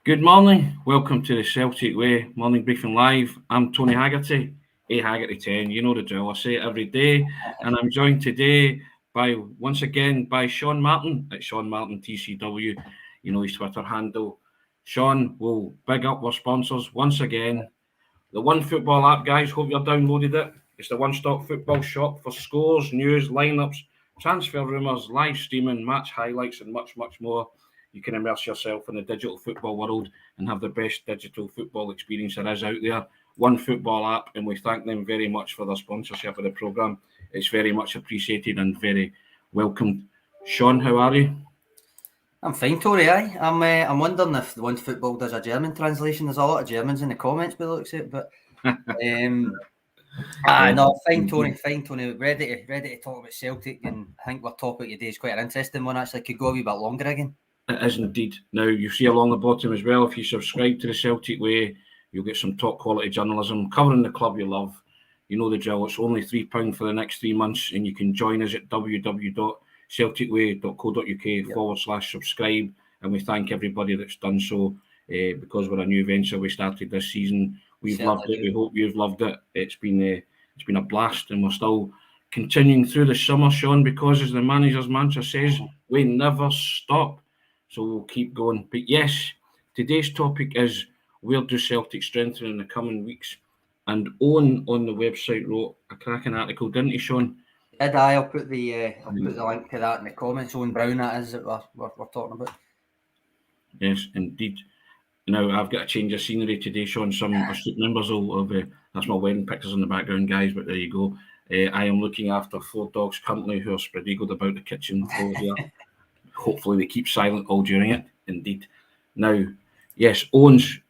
Good morning. Welcome to the Celtic Way Morning Briefing Live. I'm Tony Haggerty, Haggerty 10. You know the drill. I say it every day. And I'm joined today once again by Sean Martin at Sean Martin TCW. You know his Twitter handle. Sean will big up our sponsors once again. The One Football app, guys. Hope you've downloaded it. It's the one-stop football shop for scores, news, lineups, transfer rumours, live streaming, match highlights, and much, much more. You can immerse yourself in the digital football world and have the best digital football experience there is out there. One Football app, and we thank them very much for their sponsorship of the programme. It's very much appreciated and very welcomed. Sean, how are you? I'm fine, Tory. I'm wondering if the One Football does a German translation. There's a lot of Germans in the comments, by the looks of it. But no, fine, Tony. Fine, Tony. Ready to talk about Celtic, and I think our topic today is quite an interesting one. Actually, could go a wee bit longer again. It is indeed. Now, you see along the bottom as well, if you subscribe to the Celtic Way, you'll get some top quality journalism covering the club you love. You know the drill. It's only £3 for the next 3 months, and you can join us at www.celticway.co.uk/subscribe. And we thank everybody that's done so because we're a new venture we started this season. We've loved it. We hope you've loved it. It's been a blast, and we're still continuing through the summer, Sean, because as the manager's mantra says, we never stop. So we'll keep going. But yes, today's topic is where do Celtic strengthen in the coming weeks? And Owen on the website wrote a cracking article, didn't he, Sean? I'll put the link to that in the comments. Owen Brown, that is that we're talking about. Yes, indeed. Now I've got to change the scenery today, Sean. Some astute members will that's my wedding pictures in the background, guys. But there you go. I am looking after 4 dogs currently who are spread eagled about the kitchen floor here. Hopefully they keep silent all during it. Indeed. Now, yes, Owen's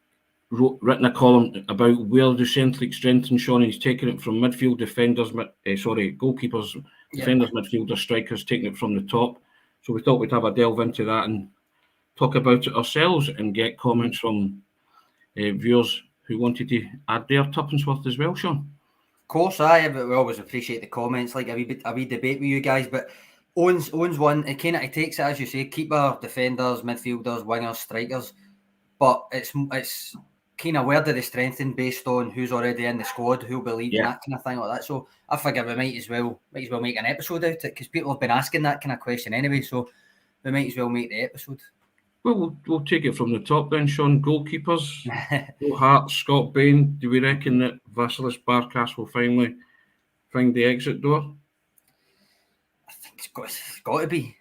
written a column about where do Celtic strengthen, Sean. He's taking it from midfield, defenders, goalkeepers, defenders, midfielders, strikers, taking it from the top. So we thought we'd have a delve into that and talk about it ourselves and get comments from viewers who wanted to add their tuppence worth as well, Sean. Of course, we always appreciate the comments, like a wee debate with you guys, but Owen's one, he takes it, as you say, keeper, defenders, midfielders, wingers, strikers, but it's kind of where do they strengthen based on who's already in the squad, who'll be leading, that kind of thing like that. So I figure we might as well make an episode out of it, because people have been asking that kind of question anyway, so we might as well make the episode. Well, we'll take it from the top then, Sean. Goalkeepers, Joe Hart, Scott Bain. Do we reckon that Vasilis Barkas will finally find the exit door? I think it's got to be.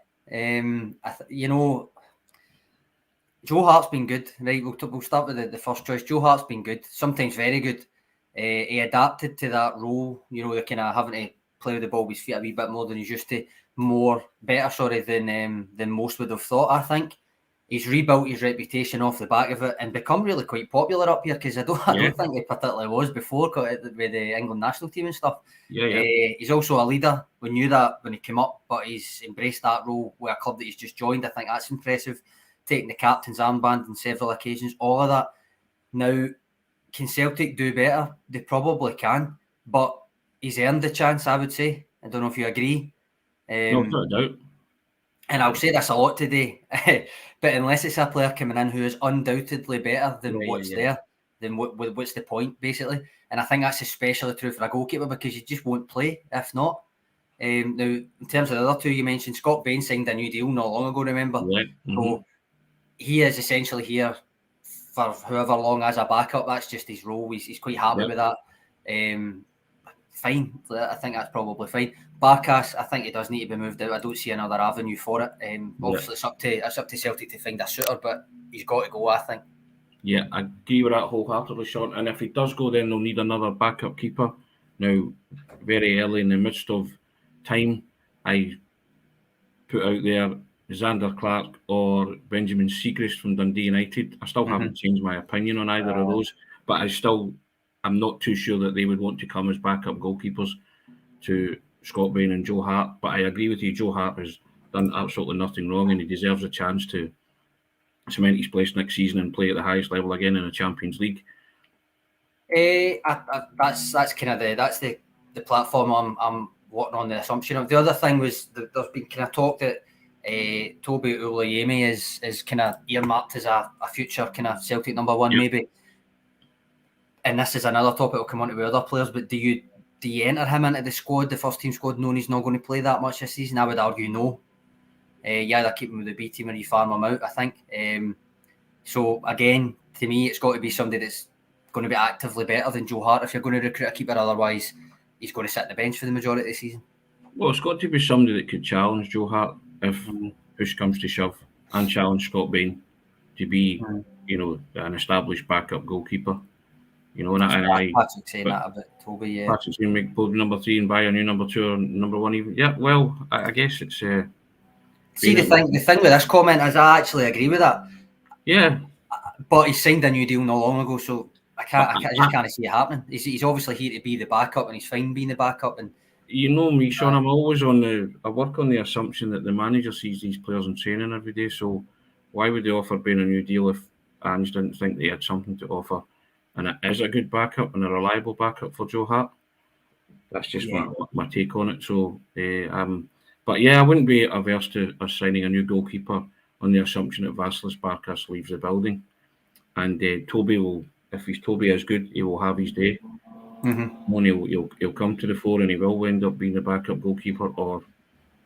Joe Hart's been good, right? We'll start with the first choice. Joe Hart's been good, sometimes very good. He adapted to that role, the kind of having to play with the ball with his feet a wee bit more than he's used to, than most would have thought, I think. He's rebuilt his reputation off the back of it and become really quite popular up here, because I don't think he particularly was before with the England national team and stuff. He's also a leader. We knew that when he came up, but he's embraced that role with a club that he's just joined. I think that's impressive. Taking the captain's armband on several occasions, all of that. Now, can Celtic do better? They probably can, but he's earned the chance, I would say. I don't know if you agree. No doubt. And I'll say this a lot today, but unless it's a player coming in who is undoubtedly better than there, then what's the point, basically? And I think that's especially true for a goalkeeper, because you just won't play if not. Now, in terms of the other two you mentioned, Scott Bain signed a new deal not long ago, remember? So he is essentially here for however long as a backup. That's just his role. He's quite happy with that. Fine. I think that's probably fine. Barkas, I think he does need to be moved out. I don't see another avenue for it. Obviously, it's up to Celtic to find a suitor, but he's got to go, I think. Yeah, I agree with that wholeheartedly, Sean. And if he does go, then they'll need another backup keeper. Now, very early in the midst of time, I put out there Xander Clark or Benjamin Siegrist from Dundee United. I still haven't changed my opinion on either of those, but I'm not too sure that they would want to come as backup goalkeepers to Scott Bain and Joe Hart. But I agree with you, Joe Hart has done absolutely nothing wrong, and he deserves a chance to cement his place next season and play at the highest level again in the Champions League. That's kind of the platform I'm working on the assumption of. The other thing was there's been kind of talk that Toby Ulayemi is kind of earmarked as a future kind of Celtic number one, maybe. And this is another topic we'll come on to with other players, but do you enter him into the squad, the first team squad, knowing he's not going to play that much this season? I would argue no. You either keep him with the B team or you farm him out, I think. So again, to me, it's got to be somebody that's going to be actively better than Joe Hart if you're going to recruit a keeper. Otherwise, he's going to sit on the bench for the majority of the season. Well, it's got to be somebody that could challenge Joe Hart if push comes to shove, and challenge Scott Bain to be, an established backup goalkeeper. Patrick's saying that about Toby, yeah. Patrick's saying make Toby number 3 and buy a new number 2 or number 1 even. Yeah, well, I guess it's... See, the thing with this comment is I actually agree with that. Yeah. But he signed a new deal not long ago, so I just can't see it happening. He's obviously here to be the backup, and he's fine being the backup. And you know me, Sean, I'm always I work on the assumption that the manager sees these players in training every day, so why would they offer Bain a new deal if Ange didn't think they had something to offer? And it is a good backup and a reliable backup for Joe Hart. That's just my take on it. So, but yeah, I wouldn't be averse to us signing a new goalkeeper on the assumption that Vasilis Barkas leaves the building. And Toby will, if Toby is good, he will have his day. He'll come to the fore and he will end up being the backup goalkeeper or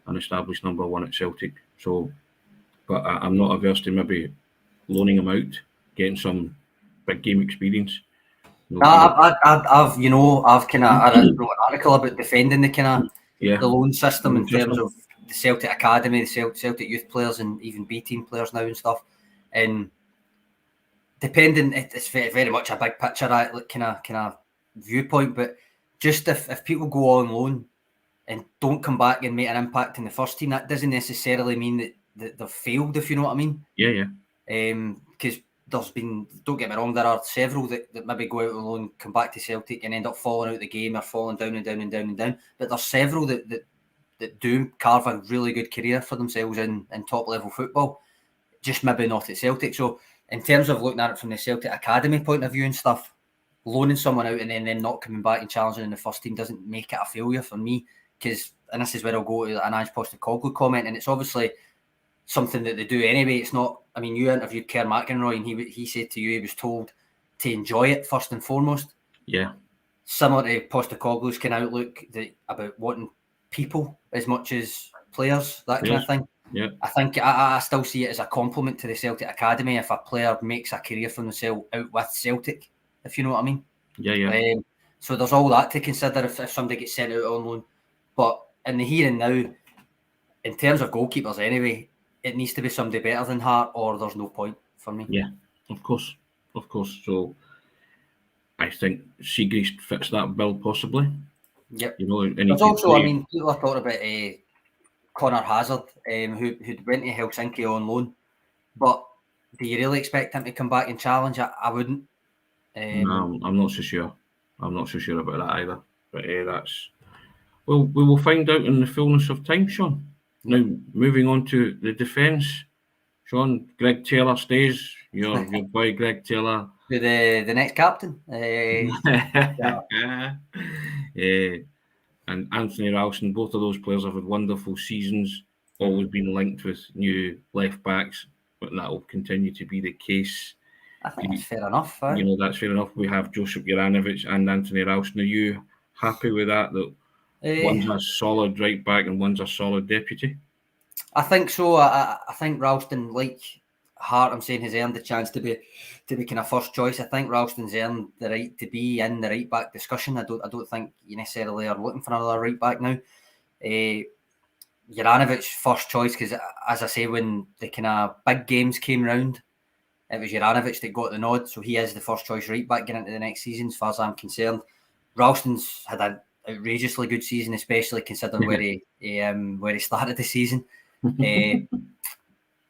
an established number 1 at Celtic. So, but I'm not averse to maybe loaning him out, getting some big game experience. I've kind of wrote an article about defending the kind of the loan system in terms of the Celtic Academy, the Celtic youth players, and even B team players now and stuff. And depending, it's very, very much a big picture, kind of viewpoint. But just if people go on loan and don't come back and make an impact in the first team, that doesn't necessarily mean that they've failed, if you know what I mean. Yeah. Because there's been, don't get me wrong, there are several that maybe go out on loan, come back to Celtic and end up falling out the game or falling down and down and down and down. But there's several that do carve a really good career for themselves in top level football, just maybe not at Celtic. So in terms of looking at it from the Celtic Academy point of view and stuff, loaning someone out and then them not coming back and challenging in the first team doesn't make it a failure for me. Because, and this is where I'll go to an Ange Postecoglou comment, and it's obviously something that they do anyway. It's not, I mean, you interviewed Kerr McInroy and he said to you he was told to enjoy it first and foremost. Yeah. Similar to Postecoglou's kind of outlook about wanting people as much as players, that kind of thing. Yeah. I think I still see it as a compliment to the Celtic Academy if a player makes a career for themselves out with Celtic, if you know what I mean. Yeah. So there's all that to consider if somebody gets sent out on loan. But in the here and now, in terms of goalkeepers anyway, it needs to be somebody better than Hart or there's no point for me. Yeah, of course. So I think Siegrist fits that bill possibly. Yep. There's also, I mean, people are talking about Connor Hazard, who went to Helsinki on loan. But do you really expect him to come back and challenge? I wouldn't. No, I'm not so sure. I'm not so sure about that either. But that's... Well, we will find out in the fullness of time, Sean. Now, moving on to the defence. Sean, Greg Taylor stays. Your boy Greg Taylor. The next captain. And Anthony Ralston, both of those players have had wonderful seasons, always been linked with new left backs, but that will continue to be the case. I think that's fair enough. That's fair enough. We have Josip Juranovic and Anthony Ralston. Are you happy with that? One's a solid right back and one's a solid deputy? I think so. I think Ralston, like Hart, I'm saying, has earned the chance to be kind of first choice. I think Ralston's earned the right to be in the right back discussion. I don't think you necessarily are looking for another right back now. Juranovic first choice because, as I say, when the kind of big games came round, it was Juranovic that got the nod. So he is the first choice right back getting into the next season, as far as I'm concerned. Ralston's had an outrageously good season, especially considering where he started the season.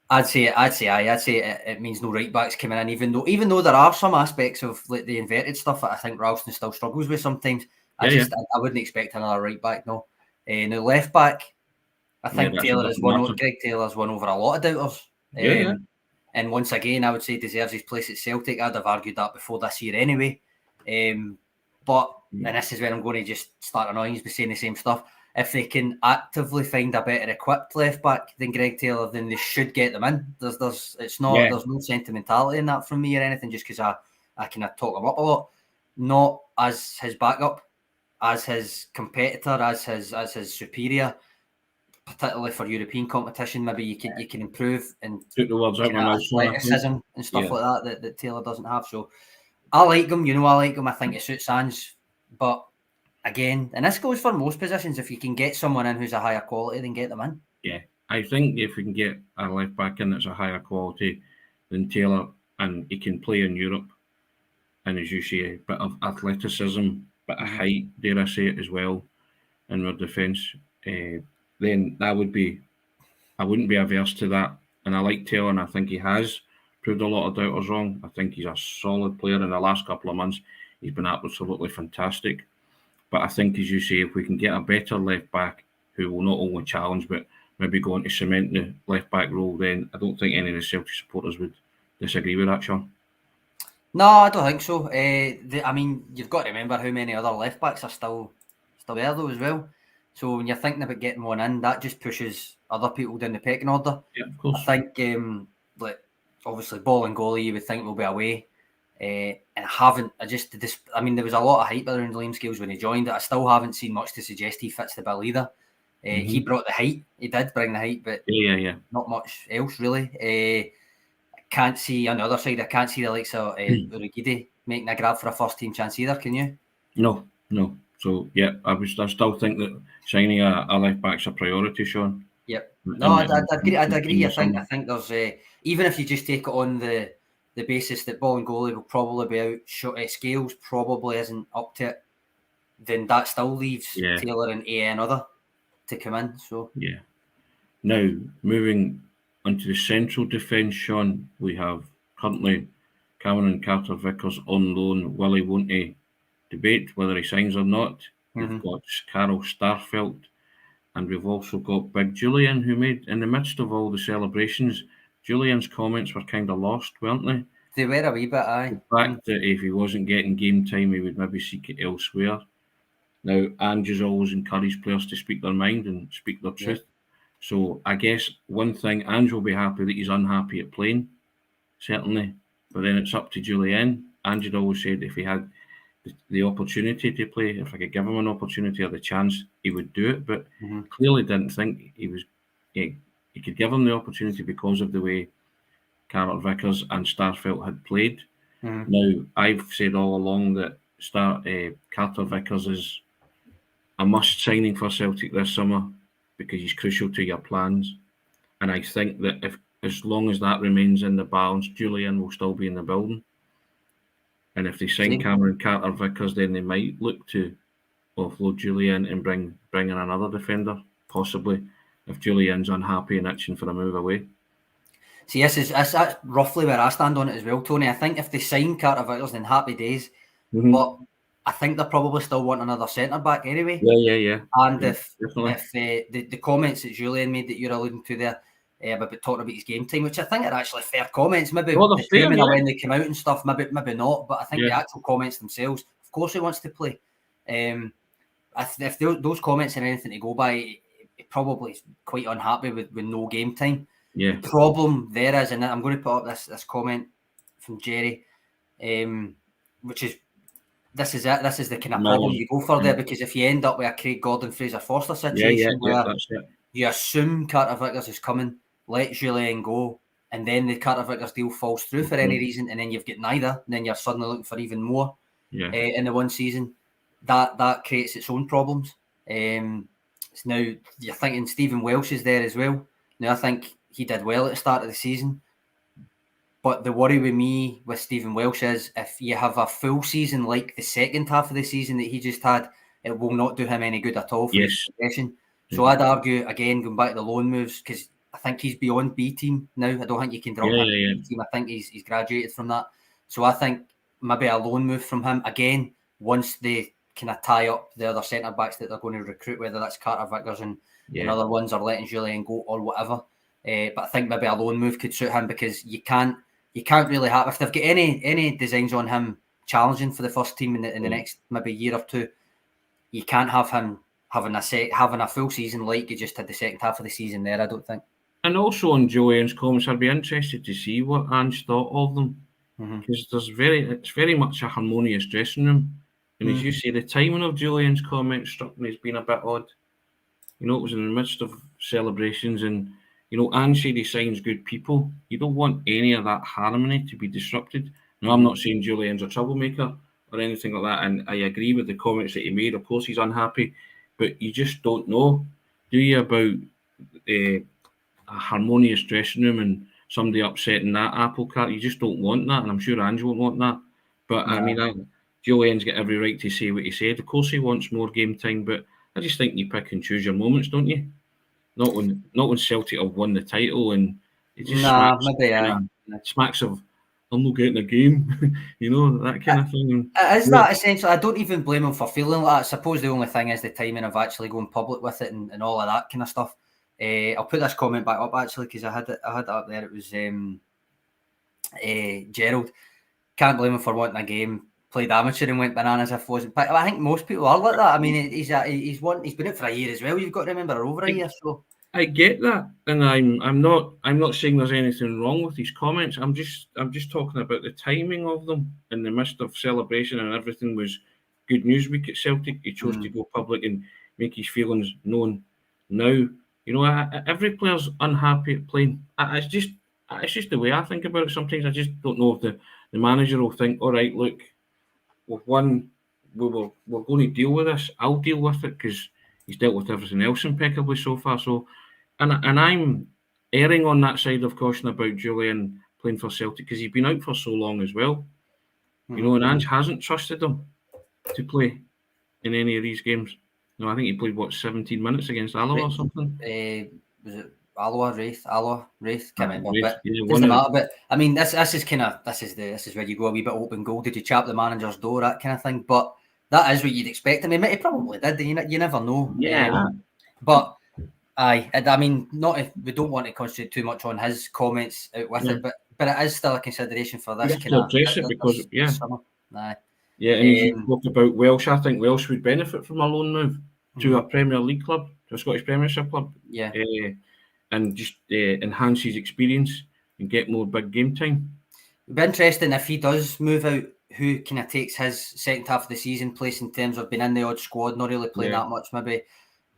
I'd say it means no right backs coming in, even though there are some aspects of like the inverted stuff that I think Ralston still struggles with sometimes. I wouldn't expect another right back. No, now left back, I think Greg Taylor's won over a lot of doubters. And once again, I would say deserves his place at Celtic. I'd have argued that before this year anyway. And this is where I'm going to just start annoying you by saying the same stuff. if they can actively find a better equipped left back than Greg Taylor, then they should get them in. There's no sentimentality in that from me or anything, just because I kind of talk him up a lot, not as his backup, as his competitor, as his superior, particularly for European competition. Maybe you can improve and took the words out my mouth, athleticism and stuff like that Taylor doesn't have. So I like him. I like him. I think it suits Ange, but again, and this goes for most positions. If you can get someone in who's a higher quality, then get them in. Yeah, I think if we can get a left back in that's a higher quality than Taylor, and he can play in Europe, and as you say, a bit of athleticism, bit of height, dare I say it as well, in our defence, then I wouldn't be averse to that. And I like Taylor, and I think he has proved a lot of doubters wrong. I think he's a solid player. In the last couple of months, he's been absolutely fantastic. But I think, as you say, if we can get a better left back who will not only challenge but maybe go on to cement the left back role, then I don't think any of the Celtic supporters would disagree with that, Sean. No, I don't think so. I mean, you've got to remember how many other left backs are still there though as well. So when you're thinking about getting one in, that just pushes other people down the pecking order. Yeah, of course. I think, obviously, Bolingoli you would think will be away. And I mean, there was a lot of hype around Liam Scales when he joined it. I still haven't seen much to suggest he fits the bill either. He brought the height. He did bring the height, but not much else really. Can't see on the other side. I can't see the likes of Urugide making a grab for a first team chance either. Can you? No. So yeah, I still think that signing a left back's a priority, Sean. Yep. No, I'd agree. I think there's even if you just take it on the basis that Bolingoli will probably be out, Scales probably isn't up to it, then that still leaves Taylor and another to come in. So yeah. Now moving onto the central defence, Sean, we have currently Cameron Carter-Vickers on loan. Willie won't debate whether he signs or not. We've got Carol Starfelt, and we've also got Big Jullien, who made, in the midst of all the celebrations, Jullien's comments were kind of lost, weren't they? They were a wee bit, aye. The fact that if he wasn't getting game time, he would maybe seek it elsewhere. Now, Ange has always encouraged players to speak their mind and speak their truth. So I guess one thing, Ange will be happy that he's unhappy at playing, certainly. But then it's up to Jullien. Ange had always said if he had the opportunity to play, if I could give him an opportunity or the chance, he would do it. But clearly didn't think he could give him the opportunity because of the way Carter-Vickers and Starfelt had played. Now, I've said all along that Carter-Vickers is a must signing for Celtic this summer because he's crucial to your plans. And I think that as long as that remains in the balance, Jullien will still be in the building. And if they sign Cameron Carter-Vickers, then they might look to offload Jullien and bring in another defender, possibly, if Jullien's unhappy and itching for a move away. See, that's roughly where I stand on it as well, Tony. I think if they sign Carter-Vickers, then happy days. But I think they'll probably still want another centre-back anyway. Yeah. And if the comments that Jullien made that you're alluding to there, about talking about his game time, which I think are actually fair comments. Maybe when they come out and stuff, maybe not. But I think the actual comments themselves, of course, he wants to play. If those comments are anything to go by, he probably is quite unhappy with no game time. Yeah. The problem there is, and I'm going to put up this comment from Jerry, which is this is the kind of problem you go for there, because if you end up with a Craig Gordon, Fraser Forster situation where you assume Carter-Vickers is coming, let Jullien go, and then the Carter-Vickers deal falls through for any reason, and then you've got neither, and then you're suddenly looking for even more in the one season. That creates its own problems. Now you're thinking Stephen Welsh is there as well. Now I think he did well at the start of the season, but the worry with me with Stephen Welsh is if you have a full season like the second half of the season that he just had, it will not do him any good at all for his progression. So I'd argue, again, going back to the loan moves, because I think he's beyond B team now. I don't think you can drop him in B team. I think he's graduated from that. So I think maybe a loan move from him, again, once they kind of tie up the other centre-backs that they're going to recruit, whether that's Carter-Vickers and other ones, or letting Jullien go or whatever. But I think maybe a loan move could suit him, because you can't really have, if they've got any designs on him challenging for the first team in the next maybe year or two, you can't have him having a full season like you just had the second half of the season there, I don't think. And also on Jullien's comments, I'd be interested to see what Ange thought of them, because it's very much a harmonious dressing room. And as you say, the timing of Jullien's comments struck me as being a bit odd. You know, it was in the midst of celebrations, and you know, Ange said he signs good people. You don't want any of that harmony to be disrupted. Now, I'm not saying Jullien's a troublemaker or anything like that, and I agree with the comments that he made. Of course, he's unhappy, but you just don't know, do you, about a harmonious dressing room and somebody upsetting that apple cart. You just don't want that, and I'm sure Ange won't want that. But I mean, Jullien's got every right to say what he said. Of course, he wants more game time, but I just think you pick and choose your moments, don't you? Not when Celtic have won the title, and it just smacks of I'm not getting a game, you know, that kind of thing. Is that essentially? I don't even blame him for feeling like that. I suppose the only thing is the timing of actually going public with it and all of that kind of stuff. I'll put this comment back up actually because I had it up there. It was Gerald. Can't blame him for wanting a game. Played amateur and went bananas if it wasn't. But I think most people are like that. I mean, he's been out for a year as well. You've got to remember, over a year. So I get that, and I'm not saying there's anything wrong with these comments. I'm just talking about the timing of them. In the midst of celebration and everything was good news week at Celtic. He chose to go public and make his feelings known now. You know, every player's unhappy at playing. It's just the way I think about it. Sometimes I just don't know if the manager will think, all right, look, we've won, we're going to deal with this. I'll deal with it because he's dealt with everything else impeccably so far. So, and I'm erring on that side of caution about Jullien playing for Celtic because he's been out for so long as well. You know, and Ange hasn't trusted him to play in any of these games. No, I think he played 17 minutes against Alloa or something. Was it Alloa, Wraith? Can't remember. But it doesn't matter. But I mean, this is where you go a wee bit open goal. Did you chap the manager's door? That kind of thing. But that is what you'd expect. I mean, he probably did. You never know. Yeah. But I mean, not if we don't want to concentrate too much on his comments out with it, but it is still a consideration for this kind of address it because summer. Yeah, and you talked about Welsh. I think Welsh would benefit from a loan move to a Premier League club, to a Scottish Premiership club. Yeah. And just enhance his experience and get more big game time. It'd be interesting if he does move out, who kind of takes his second half of the season place in terms of being in the odd squad, not really playing that much. Maybe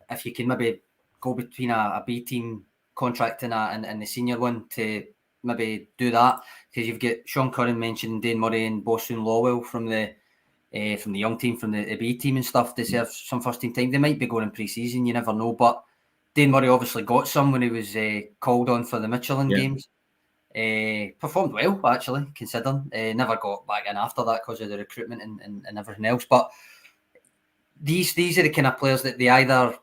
if you can maybe go between a B team contract and the senior one to maybe do that, because you've got Sean Curran mentioned Dane Murray and Bosun Lawwell from the young team, from the B team and stuff, deserve some first team time. They might be going in pre-season, you never know. But Dane Murray obviously got some when he was called on for the Michelin games. Performed well, actually, considering. Never got back in after that because of the recruitment and everything else. But these are the kind of players that they either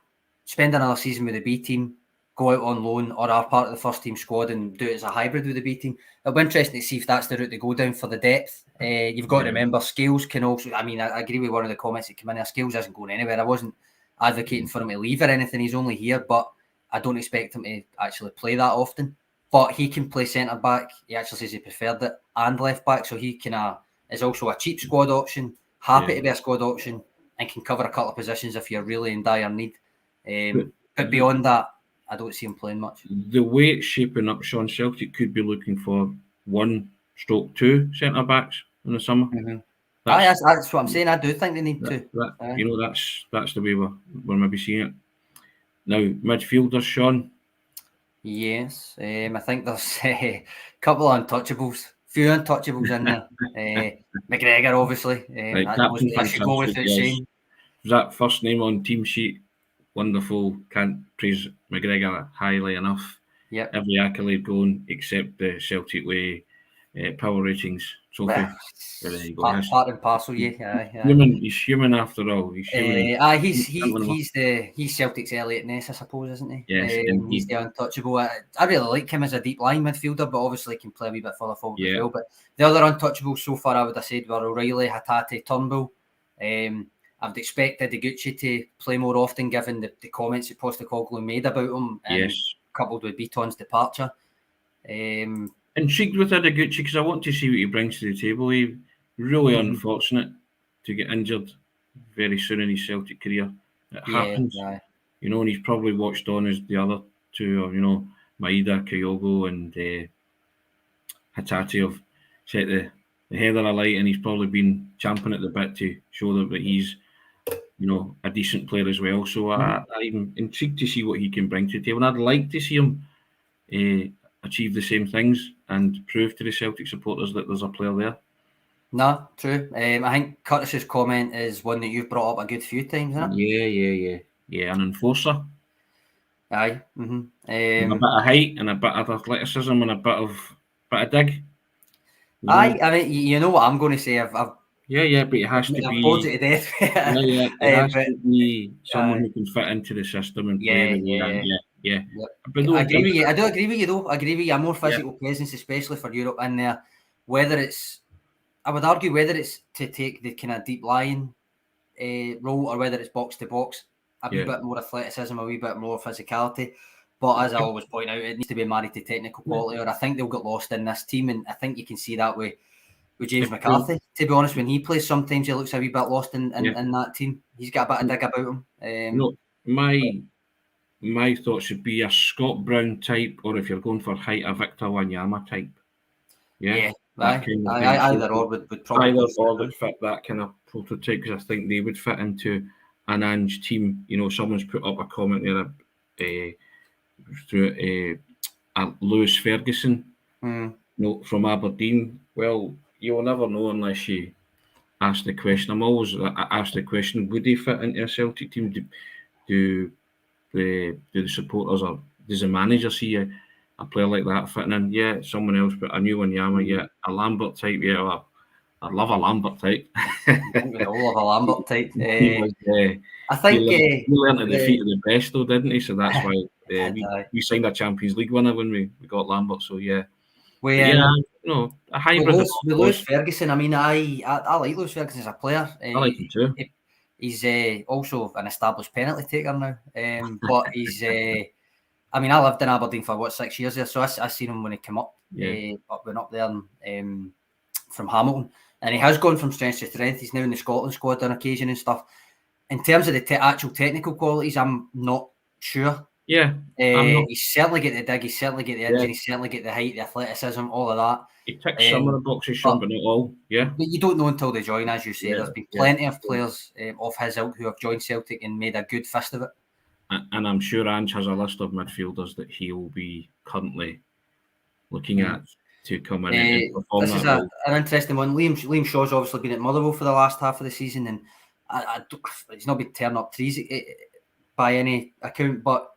spend another season with the B team, go out on loan, or are part of the first team squad and do it as a hybrid with the B team. It'll be interesting to see if that's the route they go down for the depth. You've got to remember, Scales can also, I mean, I agree with one of the comments that came in there, Scales isn't going anywhere. I wasn't advocating for him to leave or anything, he's only here, but I don't expect him to actually play that often. But he can play centre back. He actually says he preferred it, and left back, so he is also a cheap squad option, happy to be a squad option, and can cover a couple of positions if you're really in dire need. But beyond that, I don't see him playing much. The way it's shaping up, Sean, Celtic could be looking for 1/2 centre backs in the summer. That's what I'm saying. I do think they need two. That's the way we're maybe seeing it. Now, midfielders, Sean. Yes, I think there's a couple of untouchables. Few untouchables in there. McGregor, obviously. I should go with it, Shane. That first name on team sheet, wonderful. Can't praise McGregor highly enough. Yep. Every accolade going except the Celtic Way power ratings trophy. There you go. Part and parcel, He's human after all. He's human. He's Celtic's Elliot Ness, I suppose, isn't he? Yes. He's the untouchable. I really like him as a deep line midfielder, but obviously can play a wee bit further forward as well. But the other untouchables so far, I would have said, were O'Reilly, Hatate, Turnbull. I've expected Higuchi to play more often, given the comments that Postecoglou made about him, coupled with Beaton's departure. Intrigued with Higuchi because I want to see what he brings to the table. He's really unfortunate to get injured very soon in his Celtic career, It happens. You know, and he's probably watched on as the other two, or, you know, Maeda, Kyogo and Hatate have set the heather alight, and he's probably been champing at the bit to show them that he's, you know, a decent player as well. So I'm intrigued to see what he can bring to the table, and I'd like to see him achieve the same things and prove to the Celtic supporters that there's a player there. No, true. I think Curtis's comment is one that you've brought up a good few times, isn't it? Yeah, an enforcer. Aye. A bit of height and a bit of athleticism and a bit of dig. Aye, I mean, you know what I'm going to say. But it has to be. To death. It has to be someone who can fit into the system and play. But I agree with you. I do agree with you, though. I agree with you. A more physical presence, especially for Europe in there. Whether it's, I would argue, whether it's to take the kind of deep lying role or whether it's box to box, a wee bit more athleticism, a wee bit more physicality. But as I always point out, it needs to be married to technical quality, or I think they'll get lost in this team. And I think you can see that with James McCarthy. To be honest, when he plays, sometimes he looks a wee bit lost in that team. He's got a bit of dig about him. My thoughts would be a Scott Brown type, or if you're going for height, a Victor Wanyama type. Either or would probably fit that kind of prototype, because I think they would fit into an Ange team. You know, someone's put up a comment there through Lewis Ferguson, from Aberdeen. Well, you'll never know unless you ask the question. I'm always asked the question: would he fit into a Celtic team? Do the supporters or does the manager see a player like that fitting in? Yeah, someone else, but a new Wanyama, a Lambert type, I'd love a Lambert type. We all love a Lambert type. I think he learned to defeat the best, though, didn't he? So that's why we signed a Champions League winner when we got Lambert. So a hybrid. With Lewis Ferguson, I mean, I like Lewis Ferguson as a player. I like him too. He's also an established penalty taker now, but he's. I mean, I lived in Aberdeen for 6 years there, so I seen him when he came up, went up there from Hamilton, and he has gone from strength to strength. He's now in the Scotland squad on occasion and stuff. In terms of the actual technical qualities, I'm not sure. He's certainly get the dig, he's certainly get the engine, he's certainly get the height, the athleticism, all of that. He ticks some of the boxes, Sean, but not all. But you don't know until they join, as you say. There's been plenty of players of his ilk who have joined Celtic and made a good fist of it. And I'm sure Ange has a list of midfielders that he will be currently looking at to come in and perform. This is an interesting one. Liam Shaw's obviously been at Motherwell for the last half of the season, and he's not been tearing up trees by any account, but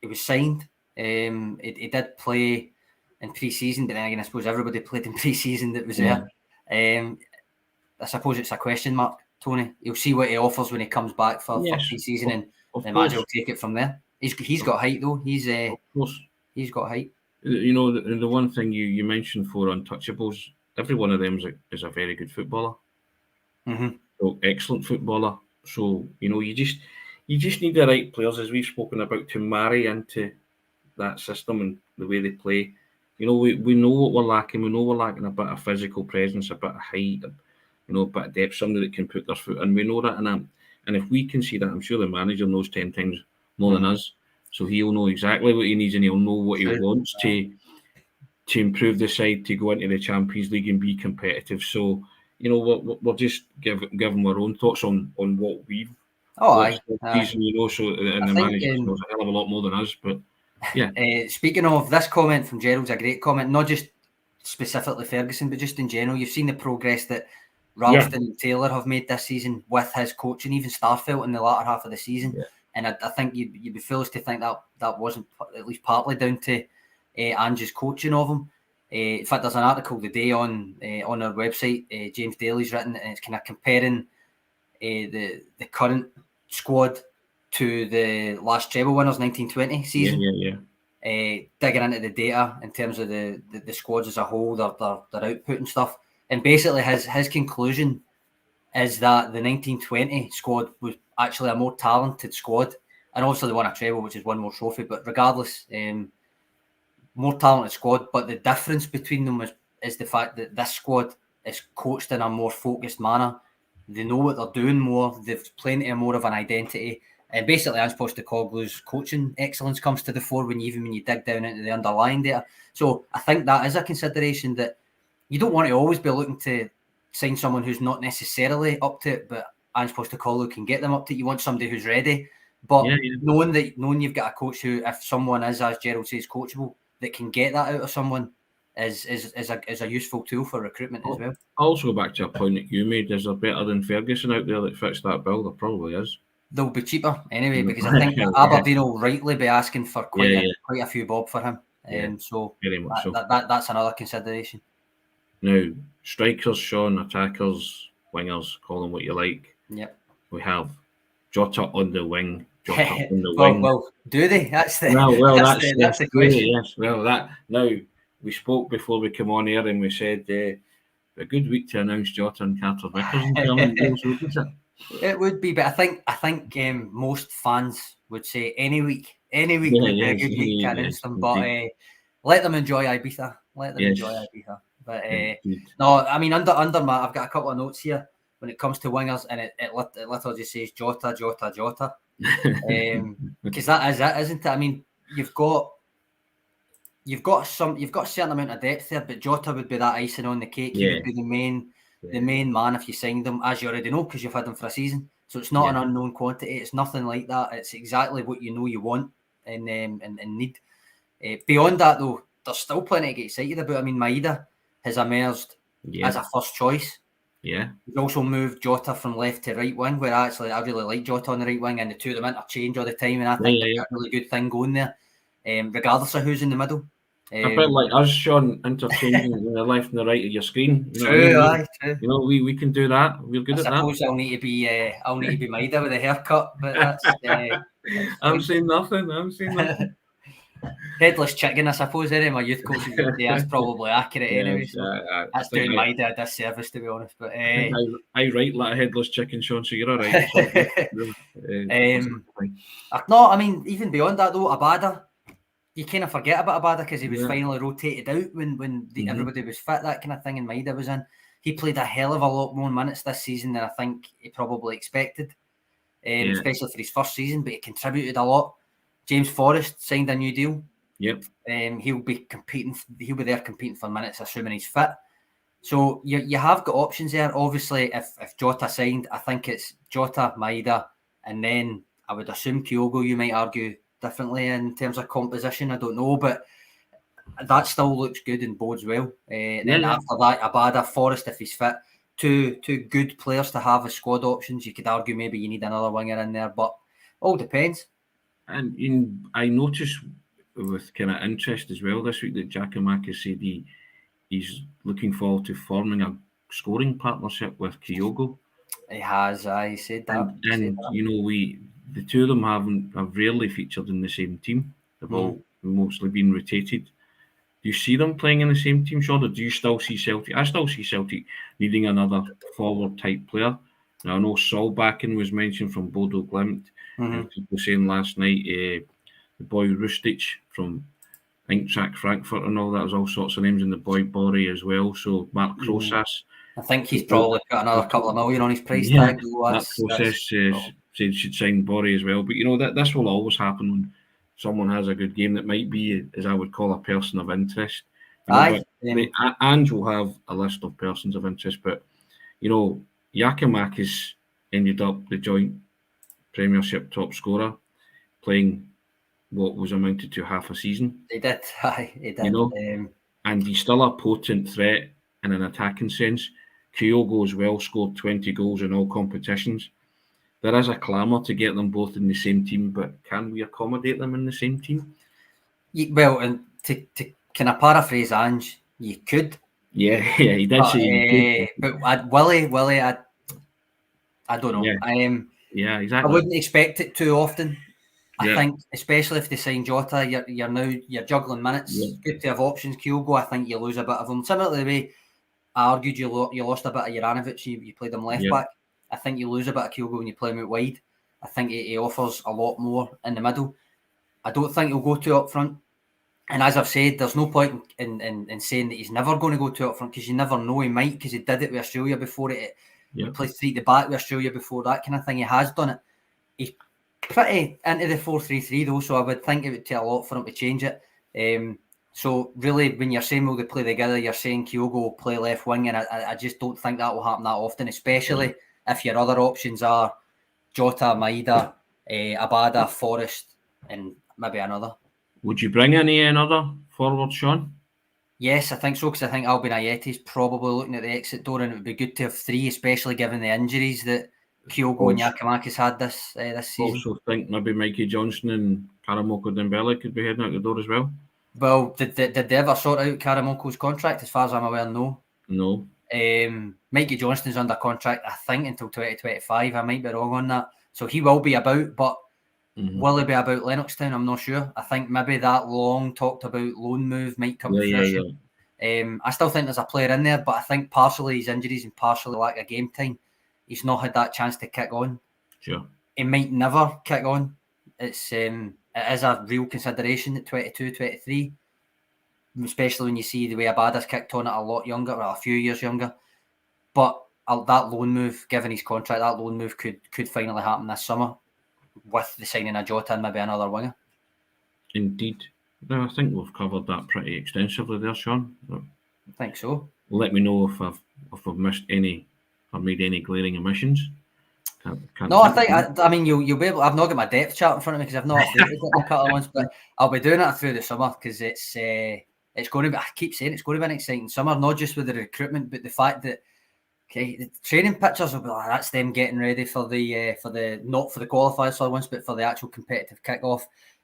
he was signed. He did play in pre-season, but then again, I suppose everybody played in pre-season that was there. I suppose it's a question mark, Tony. You'll see what he offers when he comes back for pre-season, and the manager will take it from there. He's got height, though. He's got height. You know, the one thing you mentioned for untouchables, every one of them is a very good footballer. So excellent footballer. So, you know, you just need the right players, as we've spoken about, to marry into that system and the way they play. You know, we know what we're lacking. We know we're lacking a bit of physical presence, a bit of height, you know, a bit of depth, somebody that can put their foot in. We know that, and if we can see that, I'm sure the manager knows 10 times more than us. So he'll know exactly what he needs, and he'll know what he wants to improve the side to go into the Champions League and be competitive. So, you know, we'll just give them our own thoughts on what we've watched this season, you know. So, and the manager knows a hell of a lot more than us, but. Yeah. Speaking of, this comment from Gerald's a great comment, not just specifically Ferguson, but just in general. You've seen the progress that Ralston and Taylor have made this season with his coaching, even Starfelt in the latter half of the season. And I think you'd be foolish to think that wasn't at least partly down to Ange's coaching of him. In fact, there's an article today on our website, James Daly's written, and it's kind of comparing the current squad to the last treble winners 1920 season. Digging into the data in terms of the squads as a whole, their output and stuff. And basically his conclusion is that the 1920 squad was actually a more talented squad, and also they won a treble, which is one more trophy, but regardless, more talented squad. But the difference between them is the fact that this squad is coached in a more focused manner. They know what they're doing more. They've plenty more of an identity. And basically, Ange Postecoglou's coaching excellence comes to the fore when you dig down into the underlying data. So I think that is a consideration, that you don't want to always be looking to sign someone who's not necessarily up to it, but Ange Postecoglou can get them up to it. You want somebody who's ready. But knowing you've got a coach who, if someone is, as Gerald says, coachable, that can get that out of someone is a useful tool for recruitment as well. I'll also go back to a point that you made. Is there better than Ferguson out there that fits that bill? There probably is. They'll be cheaper anyway, because I think Aberdeen will rightly be asking for quite a few bob for him. So very much so. That's another consideration. Now, strikers, Sean, attackers, wingers, call them what you like. Yep. We have Jota on the wing. Well, do they? That's the that's the question. Yes. Well, now we spoke before we came on here, and we said a good week to announce Jota and Carter-Vickers in terms of goals, It would be, but I think most fans would say any week would be a good week to announce them. But let them enjoy Ibiza. But no, I mean under my, I've got a couple of notes here when it comes to wingers, and it literally just says Jota. Because that is it, isn't it? I mean, you've got a certain amount of depth there, but Jota would be that icing on the cake. He would be the main man if you signed him, as you already know, because you've had him for a season. So it's not an unknown quantity. It's nothing like that. It's exactly what you know you want and need. Beyond that, though, there's still plenty to get excited about. I mean, Maeda has emerged as a first choice. Yeah. He's also moved Jota from left to right wing, where I really like Jota on the right wing, and the two of them interchange all the time, and I think they've got a really good thing going there, regardless of who's in the middle. A bit like us, Sean, interchanging the left and the right of your screen. True. You know, we can do that. We're good at that. I suppose I'll need to be Maeda with a haircut, but that's. I'm saying nothing. Headless chicken, I suppose. My youth coach would say that's probably accurate anyway. So that's doing Maeda a disservice, to be honest. But I write like a headless chicken, Sean. So you're all right. No, I mean, even beyond that though, Abada. You kind of forget about Abada because he was finally rotated out when everybody was fit, that kind of thing, and Maeda was in. He played a hell of a lot more minutes this season than I think he probably expected, especially for his first season, but he contributed a lot. James Forrest signed a new deal. Yep. He'll be there competing for minutes, assuming he's fit. So you have got options there. Obviously, if Jota signed, I think it's Jota, Maeda, and then I would assume Kyogo, you might argue differently in terms of composition. I don't know, but that still looks good and bodes well. Then after that, Abada, Forrest, if he's fit, two good players to have as squad options. You could argue maybe you need another winger in there, but all depends. And I noticed with kind of interest as well this week that Giakoumakis said he's looking forward to forming a scoring partnership with Kyogo. He has, he said that. And you know, the two of them have rarely featured in the same team. They've all mostly been rotated. Do you see them playing in the same team, Sean, or do you still see Celtic? I still see Celtic needing another forward-type player. Now, I know Solbakken was mentioned from Bodo Glimt. People saying last night the boy Rustic from Eintracht Frankfurt and all that. There's all sorts of names in the boy Borry as well. So Mark Krosas. I think he's probably got another couple of million on his price tag. Mark Krosas said should sign Borry as well. But you know that this will always happen when someone has a good game that might be, as I would call, a person of interest. Ange will have a list of persons of interest, but you know, Giakoumakis ended up the joint Premiership top scorer, playing what was amounted to half a season. He did. He did. You know, and he's still a potent threat in an attacking sense. Kyogo as well scored 20 goals in all competitions. There is a clamour to get them both in the same team, but can we accommodate them in the same team? Well, and to kind of paraphrase Ange, you could. Yeah, he did say. But Willie, I don't know. Yeah, exactly. I wouldn't expect it too often. I think, especially if they sign Jota, you're juggling minutes. Yeah. Good to have options. Kyogo, I think you lose a bit of them. Similar to the way I argued you lost a bit of Juranovic. You played him left back. I think you lose a bit of Kyogo when you play him out wide. I think he offers a lot more in the middle. I don't think he'll go two up front. And as I've said, there's no point in saying that he's never going to go two up front, because you never know, he might, because he did it with Australia before. He played three at the back with Australia before, that kind of thing. He has done it. pretty into the 4-3-3 though, so I would think it would take a lot for him to change it. So really, when you're saying will they play together, you're saying Kyogo will play left wing, and I just don't think that will happen that often, especially if your other options are Jota, Maeda, Abada, Forrest, and maybe another. Would you bring any another forward, Sean? Yes, I think so, because I think Albion Ayeti is probably looking at the exit door, and it would be good to have three, especially given the injuries that Kyogo and Giakoumakis had this season. Also think maybe Mikey Johnston and Karamoko Dembele could be heading out the door as well. Well, did they ever sort out Karamoko's contract? As far as I'm aware, no. No. Mikey Johnston's under contract, I think, until 2025. I might be wrong on that. So he will be about, but will he be about Lennoxtown? I'm not sure. I think maybe that long talked about loan move might come to fruition. I still think there's a player in there, but I think partially his injuries and partially lack of game time, he's not had that chance to kick on. Sure. He might never kick on. It is a real consideration at 22, 23, especially when you see the way Abada's kicked on it a lot younger, or a few years younger. But that loan move, given his contract, that loan move could finally happen this summer with the signing of Jota and maybe another winger. Indeed. No, I think we've covered that pretty extensively there, Sean. I think so. Let me know if I've missed any or made any glaring omissions. No, I mean you'll be able. I've not got my depth chart in front of me because I've not updated it in a couple of months, but I'll be doing it through the summer because it's going to be. I keep saying it's going to be an exciting summer, not just with the recruitment, but the fact that the training pictures will be like that's them getting ready for the not for the qualifiers for once, but for the actual competitive kickoff.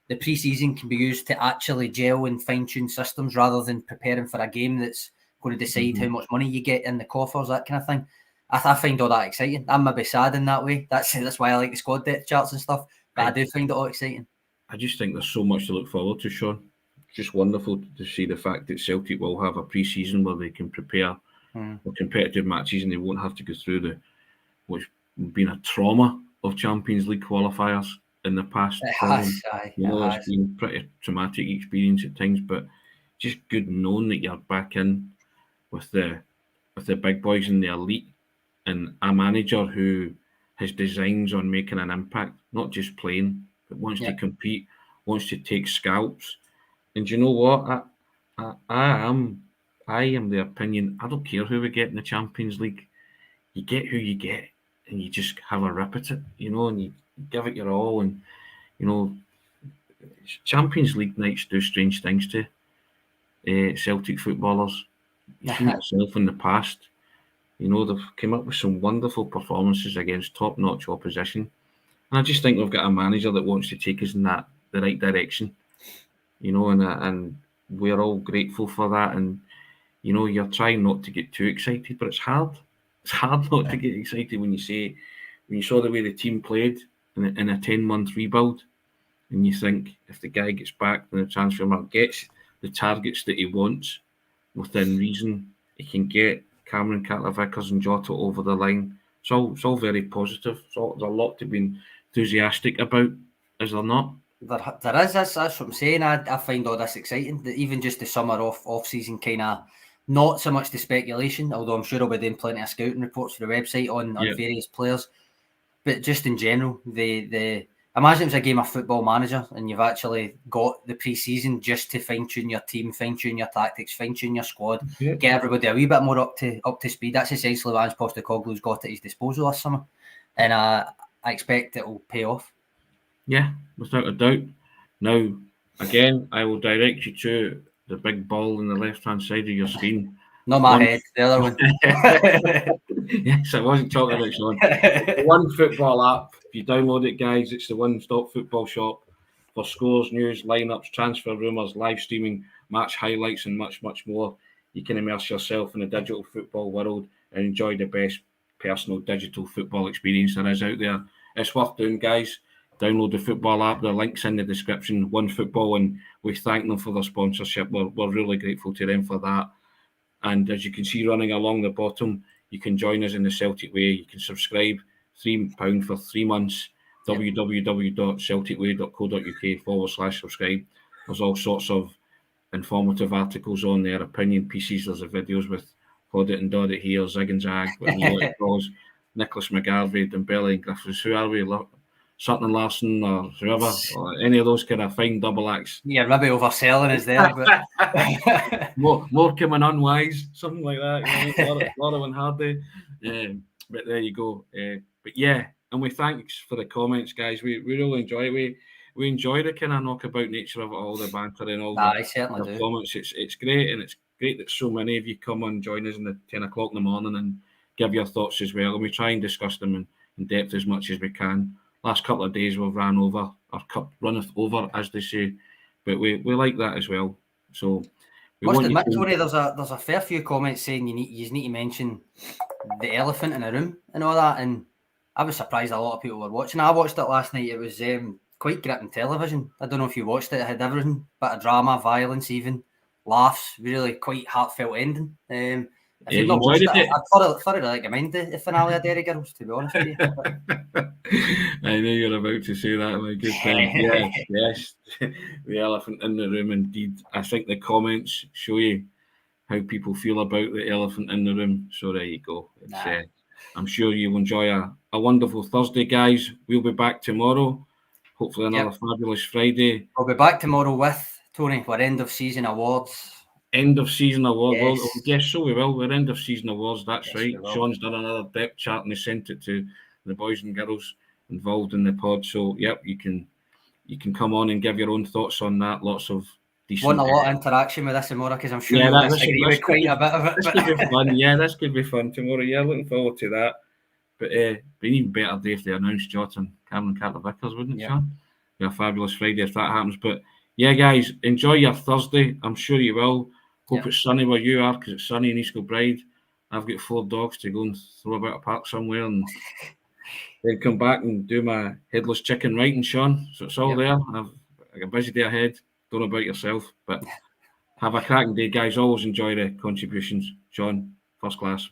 The pre-season can be used to actually gel and fine-tune systems rather than preparing for a game that's going to decide how much money you get in the coffers, that kind of thing. I find all that exciting. I'm maybe sad in that way. That's why I like the squad depth charts and stuff. But I do find it all exciting. I just think there's so much to look forward to, Sean. It's just wonderful to see the fact that Celtic will have a pre-season where they can prepare for competitive matches and they won't have to go through what's been a trauma of Champions League qualifiers in the past. It's been a pretty traumatic experience at times, but just good knowing that you're back in with the big boys in the elite and a manager who has designs on making an impact, not just playing, but wants to compete, wants to take scalps. And you know what? I am the opinion, I don't care who we get in the Champions League. You get who you get and you just have a rip at it, and you give it your all. And, Champions League nights do strange things to Celtic footballers. You've seen it yourself in the past. They've come up with some wonderful performances against top-notch opposition. And I just think we've got a manager that wants to take us in the right direction. And we're all grateful for that. And, you're trying not to get too excited, but it's hard. It's hard not to get excited when you saw the way the team played in a 10-month rebuild. And you think if the guy gets back and the transfer market gets the targets that he wants within reason, he can get Cameron, Carter-Vickers and Jota over the line. It's all very positive. There's a lot to be enthusiastic about, is there not? There is. That's what I'm saying. I find all this exciting. That even just the summer off-season kind of, not so much the speculation, although I'm sure I'll be doing plenty of scouting reports for the website on various players. But just in general, imagine it was a game of Football Manager and you've actually got the pre-season just to fine-tune your team, fine-tune your tactics, fine-tune your squad, get everybody a wee bit more up to speed. That's essentially what Ange Postecoglou's got at his disposal this summer. And I expect it will pay off. Yeah, without a doubt. Now, again, I will direct you to the big ball on the left-hand side of your screen. Not my head, the other one. Yes, I wasn't talking about Sean. One football app. If you download it, guys, it's the one-stop football shop for scores, news, lineups, transfer rumours, live streaming, match highlights, and much, much more. You can immerse yourself in the digital football world and enjoy the best personal digital football experience there is out there. It's worth doing, guys. Download the football app. The link's in the description. OneFootball, and we thank them for their sponsorship. We're really grateful to them for that. And as you can see running along the bottom, you can join us in the Celtic Way. You can subscribe, £3 for 3 months, www.celticway.co.uk/subscribe. There's all sorts of informative articles on there, opinion pieces. There's the videos with Hoddit and Doddit here, Zig and Zag, Nicholas McGarvey, Dembele and Griffiths. Who are we? Sutton and Larson or whoever, or any of those kind of fine double acts. Yeah, maybe overselling is there, but more coming unwise, something like that. You know, Laura and Hardy. But there you go. But yeah, and we thanks for the comments, guys. We really enjoy it. We enjoy the kind of knockabout nature of it all, the banter and all the comments. It's great, and it's great that so many of you come on and join us in the 10 o'clock in the morning and give your thoughts as well. And we try and discuss them in depth as much as we can. Last couple of days we've ran over, our cup runneth over, as they say. But we like that as well. So we must admit, Tony, there's a fair few comments saying you need to mention the elephant in the room and all that. And I was surprised a lot of people were watching. I watched it last night. It was quite gripping television. I don't know if you watched it. It had everything, bit of drama, violence, even laughs. Really quite heartfelt ending. If you've not watched it, I'd thoroughly recommend the finale of Derry Girls, to be honest with you. I knew you were about to say that, my good friend. Yes, the elephant in the room, indeed. I think the comments show you how people feel about the elephant in the room. So there you go. I'm sure you'll enjoy a wonderful Thursday, guys. We'll be back tomorrow. Hopefully another fabulous Friday. I'll be back tomorrow with, Tony, our end of season awards. End of season award. Yes. Well, yes, so we will. We're end of season awards. That's right. Sean's done another depth chart and he sent it to the boys and girls involved in the pod. So, yep, you can come on and give your own thoughts on that. Lots of decent. Want a lot of interaction with this tomorrow because I'm sure you'll disagree with quite a bit of it. This could be fun. Yeah, this could be fun tomorrow. Yeah, looking forward to that. But be even better day if they announced Jota and Cameron Carter-Vickers, wouldn't it, Sean? Be a fabulous Friday if that happens. But yeah, guys, enjoy your Thursday. I'm sure you will. Hope it's sunny where you are because it's sunny in East Kilbride. I've got 4 dogs to go and throw about a park somewhere and then come back and do my headless chicken writing, Sean. So it's all there. I've got a busy day ahead. Don't know about yourself, but have a cracking day, guys. Always enjoy the contributions. Sean, first class.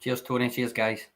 Cheers, Tony. Cheers, guys.